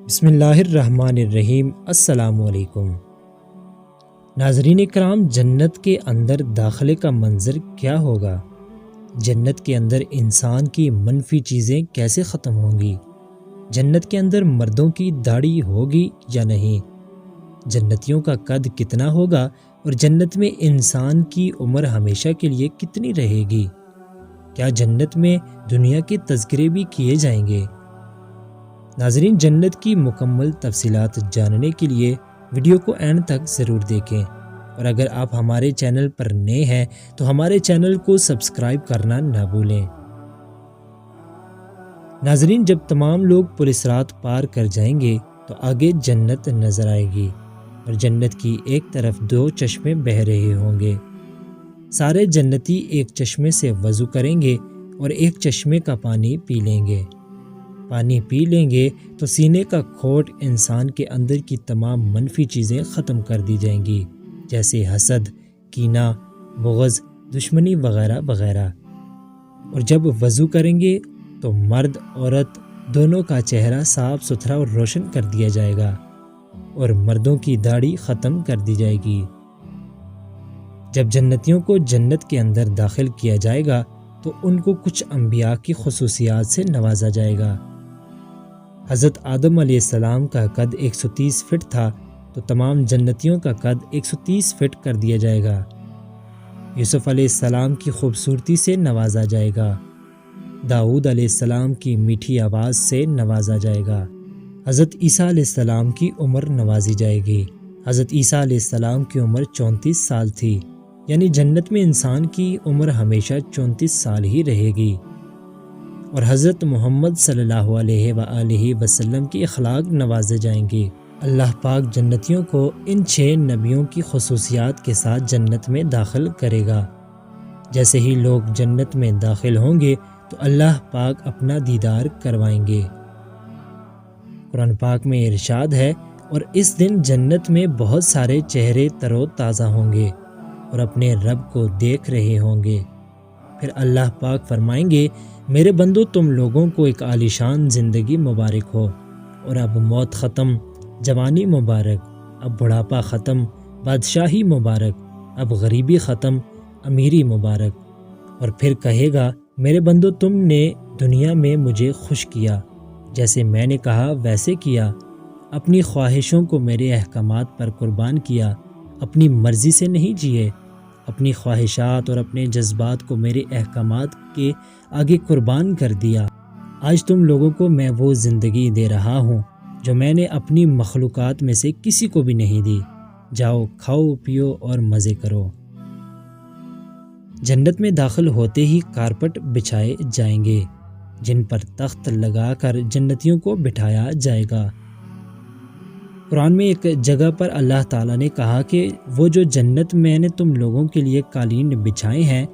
بسم اللہ الرحمن الرحیم۔ السلام علیکم ناظرین کرام، جنت کے اندر داخلے کا منظر کیا ہوگا؟ جنت کے اندر انسان کی منفی چیزیں کیسے ختم ہوں گی؟ جنت کے اندر مردوں کی داڑھی ہوگی یا نہیں؟ جنتیوں کا قد کتنا ہوگا اور جنت میں انسان کی عمر ہمیشہ کے لیے کتنی رہے گی؟ کیا جنت میں دنیا کے تذکرے بھی کیے جائیں گے؟ ناظرین، جنت کی مکمل تفصیلات جاننے کے لیے ویڈیو کو اینڈ تک ضرور دیکھیں، اور اگر آپ ہمارے چینل پر نئے ہیں تو ہمارے چینل کو سبسکرائب کرنا نہ بھولیں۔ ناظرین، جب تمام لوگ پراسرات پار کر جائیں گے تو آگے جنت نظر آئے گی، اور جنت کی ایک طرف 2 چشمے بہہ رہے ہوں گے۔ سارے جنتی ایک چشمے سے وضو کریں گے اور ایک چشمے کا پانی پی لیں گے۔ پانی پی لیں گے تو سینے کا کھوٹ انسان کے اندر کی تمام منفی چیزیں ختم کر دی جائیں گی، جیسے حسد، کینہ، بغض، دشمنی وغیرہ وغیرہ۔ اور جب وضو کریں گے تو مرد عورت دونوں کا چہرہ صاف ستھرا اور روشن کر دیا جائے گا، اور مردوں کی داڑھی ختم کر دی جائے گی۔ جب جنتیوں کو جنت کے اندر داخل کیا جائے گا تو ان کو کچھ انبیاء کی خصوصیات سے نوازا جائے گا۔ حضرت آدم علیہ السلام کا قد 130 فٹ تھا، تو تمام جنتیوں کا قد 130 فٹ کر دیا جائے گا۔ یوسف علیہ السلام کی خوبصورتی سے نوازا جائے گا۔ داؤد علیہ السلام کی میٹھی آواز سے نوازا جائے گا۔ حضرت عیسیٰ علیہ السلام کی عمر نوازی جائے گی۔ حضرت عیسیٰ علیہ السلام کی عمر 34 سال تھی، یعنی جنت میں انسان کی عمر ہمیشہ 34 سال ہی رہے گی۔ اور حضرت محمد صلی اللہ علیہ وآلہ وسلم کی اخلاق نوازے جائیں گے۔ اللہ پاک جنتیوں کو ان 6 نبیوں کی خصوصیات کے ساتھ جنت میں داخل کرے گا۔ جیسے ہی لوگ جنت میں داخل ہوں گے تو اللہ پاک اپنا دیدار کروائیں گے۔ قرآن پاک میں ارشاد ہے، اور اس دن جنت میں بہت سارے چہرے تر و تازہ ہوں گے اور اپنے رب کو دیکھ رہے ہوں گے۔ پھر اللہ پاک فرمائیں گے، میرے بندو، تم لوگوں کو ایک عالیشان زندگی مبارک ہو، اور اب موت ختم، جوانی مبارک، اب بڑھاپا ختم، بادشاہی مبارک، اب غریبی ختم، امیری مبارک۔ اور پھر کہے گا، میرے بندو، تم نے دنیا میں مجھے خوش کیا، جیسے میں نے کہا ویسے کیا، اپنی خواہشوں کو میرے احکامات پر قربان کیا، اپنی مرضی سے نہیں جیے، اپنی خواہشات اور اپنے جذبات کو میرے احکامات کے آگے قربان کر دیا۔ آج تم لوگوں کو میں وہ زندگی دے رہا ہوں جو میں نے اپنی مخلوقات میں سے کسی کو بھی نہیں دی۔ جاؤ، کھاؤ پیو اور مزے کرو۔ جنت میں داخل ہوتے ہی کارپٹ بچھائے جائیں گے، جن پر تخت لگا کر جنتیوں کو بٹھایا جائے گا۔ قرآن میں ایک جگہ پر اللہ تعالیٰ نے کہا کہ وہ جو جنت میں نے تم لوگوں کے لیے قالین بچھائے ہیں،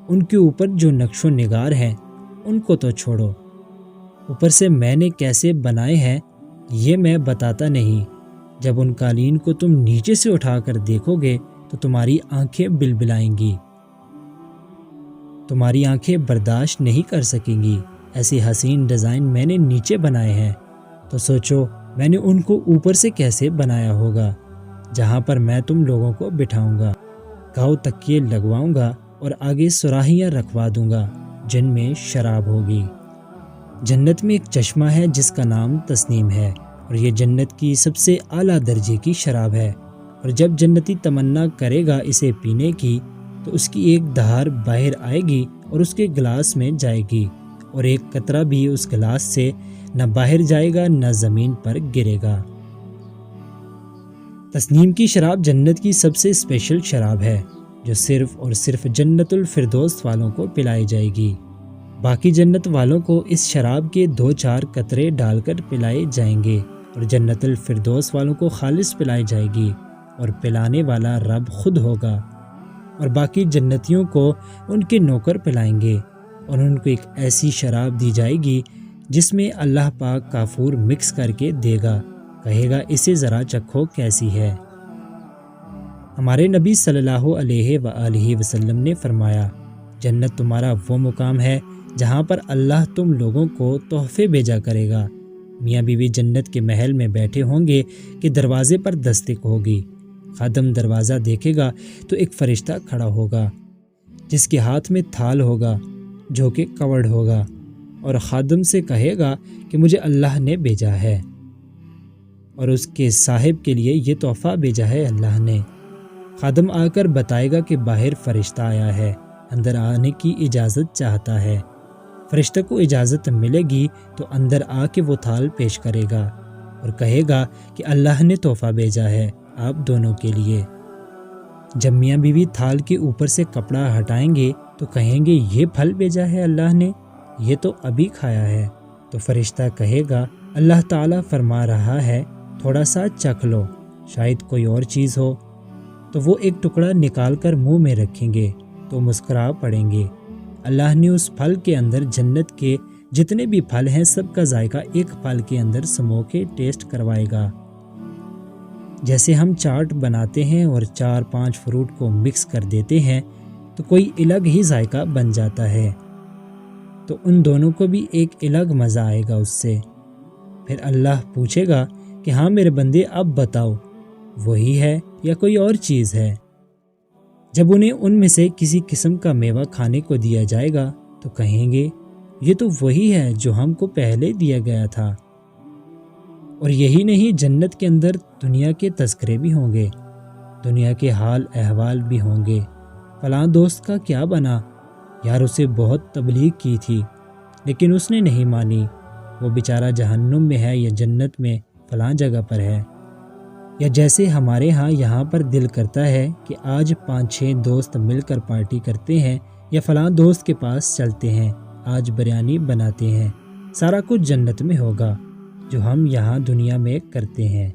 ان کے اوپر جو نقش و نگار ہیں ان کو تو چھوڑو، اوپر سے میں نے کیسے بنائے ہیں یہ میں بتاتا نہیں۔ جب ان قالین کو تم نیچے سے اٹھا کر دیکھو گے تو تمہاری آنکھیں بلبلائیں گی، تمہاری آنکھیں برداشت نہیں کر سکیں گی، ایسے حسین ڈیزائن میں نے نیچے بنائے ہیں۔ تو سوچو میں نے ان کو اوپر سے کیسے بنایا ہوگا، جہاں پر میں تم لوگوں کو بٹھاؤں گا، گاؤ تکیے لگواؤں گا اور آگے سراہیاں رکھوا دوں گا جن میں شراب ہوگی۔ جنت میں ایک چشمہ ہے جس کا نام تسنیم ہے، اور یہ جنت کی سب سے اعلیٰ درجے کی شراب ہے، اور جب جنتی تمنا کرے گا اسے پینے کی تو اس کی ایک دھار باہر آئے گی اور اس کے گلاس میں جائے گی، اور ایک قطرہ بھی اس گلاس سے نہ باہر جائے گا نہ زمین پر گرے گا۔ تسنیم کی شراب جنت کی سب سے اسپیشل شراب ہے، جو صرف اور صرف جنت الفردوس والوں کو پلائی جائے گی۔ باقی جنت والوں کو اس شراب کے 2-4 قطرے ڈال کر پلائے جائیں گے، اور جنت الفردوس والوں کو خالص پلائی جائے گی، اور پلانے والا رب خود ہوگا، اور باقی جنتیوں کو ان کے نوکر پلائیں گے، اور ان کو ایک ایسی شراب دی جائے گی جس میں اللہ پاک کافور مکس کر کے دے گا، کہے گا اسے ذرا چکھو کیسی ہے۔ ہمارے نبی صلی اللہ علیہ وآلہ وسلم نے فرمایا، جنت تمہارا وہ مقام ہے جہاں پر اللہ تم لوگوں کو تحفے بھیجا کرے گا، میاں بیوی جنت کے محل میں بیٹھے ہوں گے کہ دروازے پر دستک ہوگی۔ خادم دروازہ دیکھے گا تو ایک فرشتہ کھڑا ہوگا جس کے ہاتھ میں تھال ہوگا جو کہ کوڑ ہوگا، اور خادم سے کہے گا کہ مجھے اللہ نے بھیجا ہے اور اس کے صاحب کے لیے یہ تحفہ بھیجا ہے اللہ نے۔ خادم آ کر بتائے گا کہ باہر فرشتہ آیا ہے، اندر آنے کی اجازت چاہتا ہے۔ فرشتہ کو اجازت ملے گی تو اندر آ کے وہ تھال پیش کرے گا اور کہے گا کہ اللہ نے تحفہ بھیجا ہے آپ دونوں کے لیے۔ جب میاں بیوی تھال کے اوپر سے کپڑا ہٹائیں گے تو کہیں گے یہ پھل بھیجا ہے اللہ نے، یہ تو ابھی کھایا ہے۔ تو فرشتہ کہے گا اللہ تعالیٰ فرما رہا ہے تھوڑا سا چکھ لو، شاید کوئی اور چیز ہو۔ تو وہ ایک ٹکڑا نکال کر منہ میں رکھیں گے تو مسکرا پڑیں گے۔ اللہ نے اس پھل کے اندر جنت کے جتنے بھی پھل ہیں سب کا ذائقہ ایک پھل کے اندر سمو کے ٹیسٹ کروائے گا۔ جیسے ہم چاٹ بناتے ہیں اور 4-5 فروٹ کو مکس کر دیتے ہیں تو کوئی الگ ہی ذائقہ بن جاتا ہے، تو ان دونوں کو بھی ایک الگ مزہ آئے گا اس سے۔ پھر اللہ پوچھے گا کہ ہاں میرے بندے اب بتاؤ وہی ہے یا کوئی اور چیز ہے؟ جب انہیں ان میں سے کسی قسم کا میوہ کھانے کو دیا جائے گا تو کہیں گے یہ تو وہی ہے جو ہم کو پہلے دیا گیا تھا۔ اور یہی نہیں، جنت کے اندر دنیا کے تذکرے بھی ہوں گے، دنیا کے حال احوال بھی ہوں گے۔ فلاں دوست کا کیا بنا، یار اسے بہت تبلیغ کی تھی لیکن اس نے نہیں مانی، وہ بیچارہ جہنم میں ہے یا جنت میں فلاں جگہ پر ہے۔ یا جیسے ہمارے ہاں یہاں پر دل کرتا ہے کہ آج 5-6 دوست مل کر پارٹی کرتے ہیں یا فلاں دوست کے پاس چلتے ہیں، آج بریانی بناتے ہیں، سارا کچھ جنت میں ہوگا جو ہم یہاں دنیا میں کرتے ہیں۔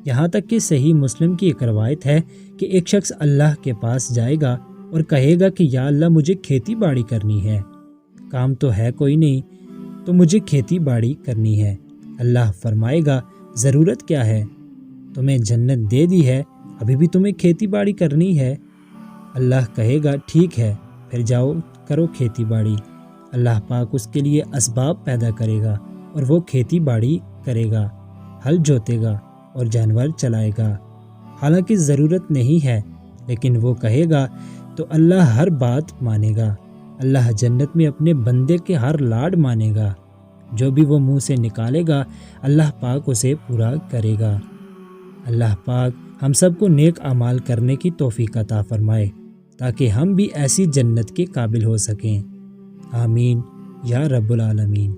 یہاں تک کہ صحیح مسلم کی ایک روایت ہے کہ ایک شخص اللہ کے پاس جائے گا اور کہے گا کہ یا اللہ مجھے کھیتی باڑی کرنی ہے، کام تو ہے کوئی نہیں تو مجھے کھیتی باڑی کرنی ہے۔ اللہ فرمائے گا ضرورت کیا ہے، تمہیں جنت دے دی ہے، ابھی بھی تمہیں کھیتی باڑی کرنی ہے؟ اللہ کہے گا ٹھیک ہے پھر جاؤ کرو کھیتی باڑی۔ اللہ پاک اس کے لیے اسباب پیدا کرے گا اور وہ کھیتی باڑی کرے گا، ہل جوتے گا اور جانور چلائے گا۔ حالانکہ ضرورت نہیں ہے لیکن وہ کہے گا تو اللہ ہر بات مانے گا۔ اللہ جنت میں اپنے بندے کے ہر لاڈ مانے گا، جو بھی وہ منہ سے نکالے گا اللہ پاک اسے پورا کرے گا۔ اللہ پاک ہم سب کو نیک اعمال کرنے کی توفیق عطا فرمائے تاکہ ہم بھی ایسی جنت کے قابل ہو سکیں۔ آمین یا رب العالمین۔